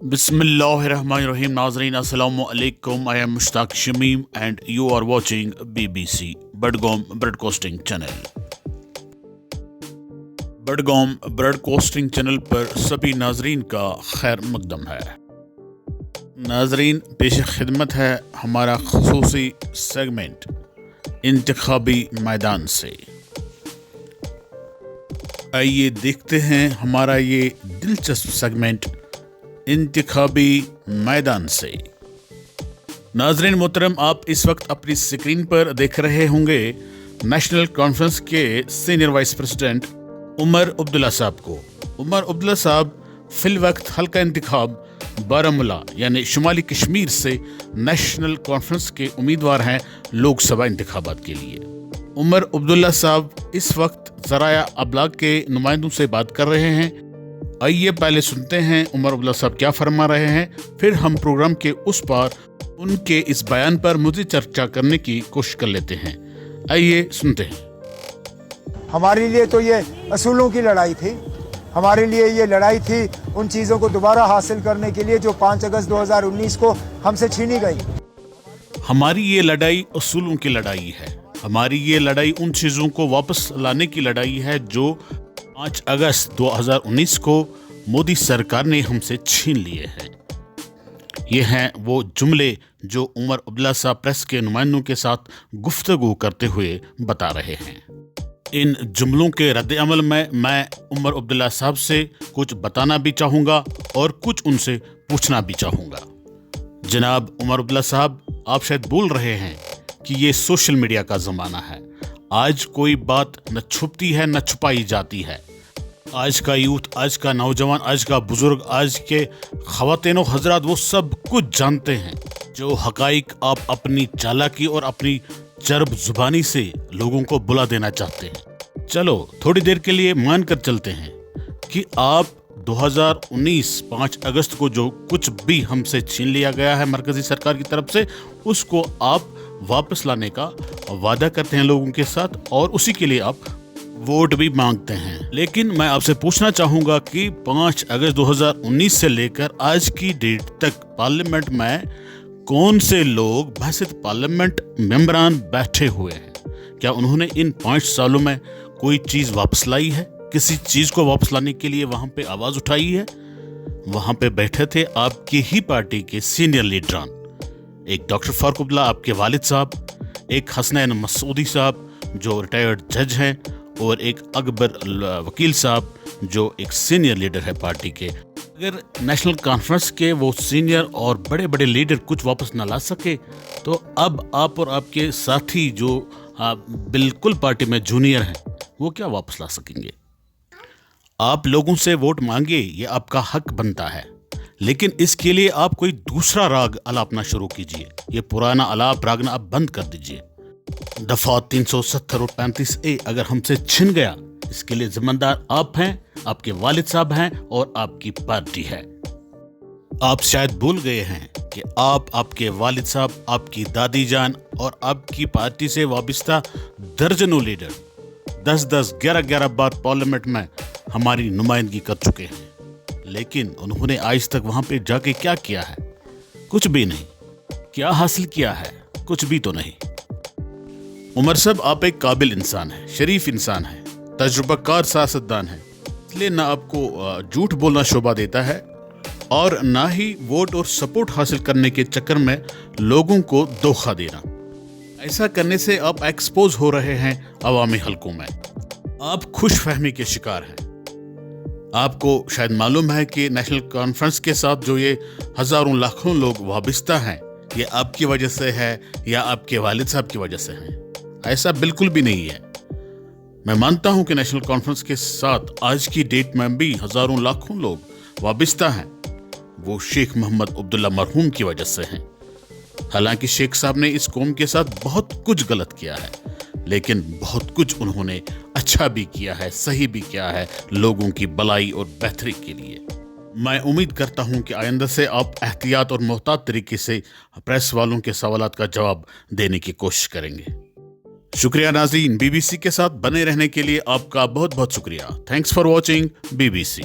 Bismillahirrahmanirrahim. Nazreen, Assalamu alaikum. I am Mushtaq Shamim and you are watching BBC Budgom Broadcasting Channel. Budgam broadcasting channel पर सभी नाजरीन का खैर मकदम है। नाजरीन, पेश खिदमत है हमारा खुसूसी सेगमेंट इंतखाबी मैदान से। आइए देखते हैं हमारा ये दिलचस्प सेगमेंट इंतखाबी मैदान से। नाजरीन मोहतरम, आप इस वक्त अपनी स्क्रीन पर देख रहे होंगे नेशनल कॉन्फ्रेंस के senior vice president Omar Abdullah साहब को। उमर अब्दुल्ला साहब फिल वक्त हल्का इंतखाब बारामूला यानी शुमाली कश्मीर से नेशनल कॉन्फ्रेंस के उम्मीदवार हैं लोकसभा इंतखाबात के लिए। उमर अब्दुल्ला साहब इस वक्त ज़राया अबलाग के नुमाइंदों से बात कर रहे हैं। आइए पहले सुनते हैं उमर अब्दुल्ला साहब क्या फरमा रहे हैं, फिर हम प्रोग्राम के उस पार उनके इस बयान पर मुझे चर्चा करने की कोशिश कर लेते हैं। आइए सुनते हैं। हमारे लिए तो ये असूलों की लड़ाई थी, हमारे लिए ये लड़ाई थी उन चीज़ों को दोबारा हासिल करने के लिए जो 5 अगस्त 2019 को हमसे छीनी गई। हमारी ये लड़ाई असूलों की लड़ाई है, हमारी ये लड़ाई उन चीज़ों को वापस लाने की लड़ाई है जो 5 अगस्त 2019 को मोदी सरकार ने हमसे छीन लिए हैं। ये हैं वो जुमले जो उमर अब्दुल्ला साहब प्रेस के नुमाइंदों के साथ गुफ्तगू करते हुए बता रहे हैं। इन जुमलों के रद्द अमल में मैं उमर अब्दुल्ला साहब से कुछ बताना भी चाहूँगा और कुछ उनसे पूछना भी चाहूँगा। जनाब उमर अब्दुल्ला साहब, आप शायद बोल रहे हैं कि ये सोशल मीडिया का ज़माना है, आज कोई बात न छुपती है न छुपाई जाती है। आज का यूथ, आज का नौजवान, आज का बुजुर्ग, आज के ख़वातीन हज़रात वो सब कुछ जानते हैं। जो हक़ाइक़ आप अपनी चालाकी और अपनी चर्ब जुबानी से लोगों को बुला देना चाहते हैं। चलो थोड़ी देर के लिए मान कर चलते हैं कि आप 2019 5 अगस्त को जो कुछ भी हमसे छीन लिया गया है मरकज़ी सरकार की तरफ से, उसको आप वापस लाने का वादा करते हैं लोगों के साथ और उसी के लिए आप वोट भी मांगते हैं। लेकिन मैं आपसे पूछना चाहूँगा कि 5 अगस्त 2019 से लेकर आज की डेट तक पार्लियामेंट में कौन से लोग बहसित पार्लियामेंट मेंबरान बैठे हुए हैं? क्या उन्होंने इन 5 सालों में कोई चीज़ वापस लाई है? किसी चीज़ को वापस लाने के लिए वहाँ पे आवाज़ उठाई है? वहाँ पे बैठे थे आपकी ही पार्टी के सीनियर लीडरान, एक डॉक्टर फारूक अब्दुल्ला आपके वालिद साहब, एक हसनैन मसूदी साहब जो रिटायर्ड जज हैं, और एक अकबर वकील साहब जो एक सीनियर लीडर है पार्टी के। अगर नेशनल कॉन्फ्रेंस के वो सीनियर और बड़े बड़े लीडर कुछ वापस ना ला सके, तो अब आप और आपके साथी जो बिल्कुल पार्टी में जूनियर हैं, वो क्या वापस ला सकेंगे? आप लोगों से वोट मांगे, ये आपका हक बनता है, लेकिन इसके लिए आप कोई दूसरा राग अलापना शुरू कीजिए। ये पुराना अलाप रागना आप बंद कर दीजिए। दफा 370 और 35A अगर हमसे छिन गया, इसके लिए जिम्मेदार आप हैं, आपके वालिद साहब हैं और आपकी पार्टी है। आप शायद भूल गए हैं कि आप, आपके वालिद साहब, आपकी दादी जान और आपकी पार्टी से वाबस्ता दर्जनों लीडर 10-10, 11-11 बार पार्लियामेंट में हमारी नुमाइंदगी कर चुके हैं, लेकिन उन्होंने आज तक वहां पे जाके क्या किया है? कुछ भी नहीं। क्या हासिल किया है? कुछ भी तो नहीं। उमर साहब, आप एक काबिल इंसान हैं, शरीफ इंसान हैं, तजुर्बाकार सियासतदान हैं, इसलिए ना आपको झूठ बोलना शोभा देता है और ना ही वोट और सपोर्ट हासिल करने के चक्कर में लोगों को धोखा देना। ऐसा करने से आप एक्सपोज हो रहे हैं अवामी हलकों में। आप खुश फहमी के शिकार हैं। आपको शायद मालूम है कि नेशनल कॉन्फ्रेंस के साथ जो ये हज़ारों लाखों लोग वाबस्ता हैं, ये आपकी वजह से है या आपके वालिद साहब की वजह से है। ऐसा बिल्कुल भी नहीं है। मैं मानता हूं कि नेशनल कॉन्फ्रेंस के साथ आज की डेट में भी हज़ारों लाखों लोग वाबस्ता हैं, वो शेख मोहम्मद अब्दुल्ला मरहूम की वजह से हैं। हालांकि शेख साहब ने इस कौम के साथ बहुत कुछ गलत किया है, लेकिन बहुत कुछ उन्होंने अच्छा भी किया है, सही भी किया है लोगों की भलाई और बेहतरी के लिए। मैं उम्मीद करता हूं कि आइंदा से आप एहतियात और मोहतात तरीके से प्रेस वालों के सवालात का जवाब देने की कोशिश करेंगे। शुक्रिया नाज़रीन, BBC के साथ बने रहने के लिए आपका बहुत बहुत शुक्रिया। Thanks for watching BBC।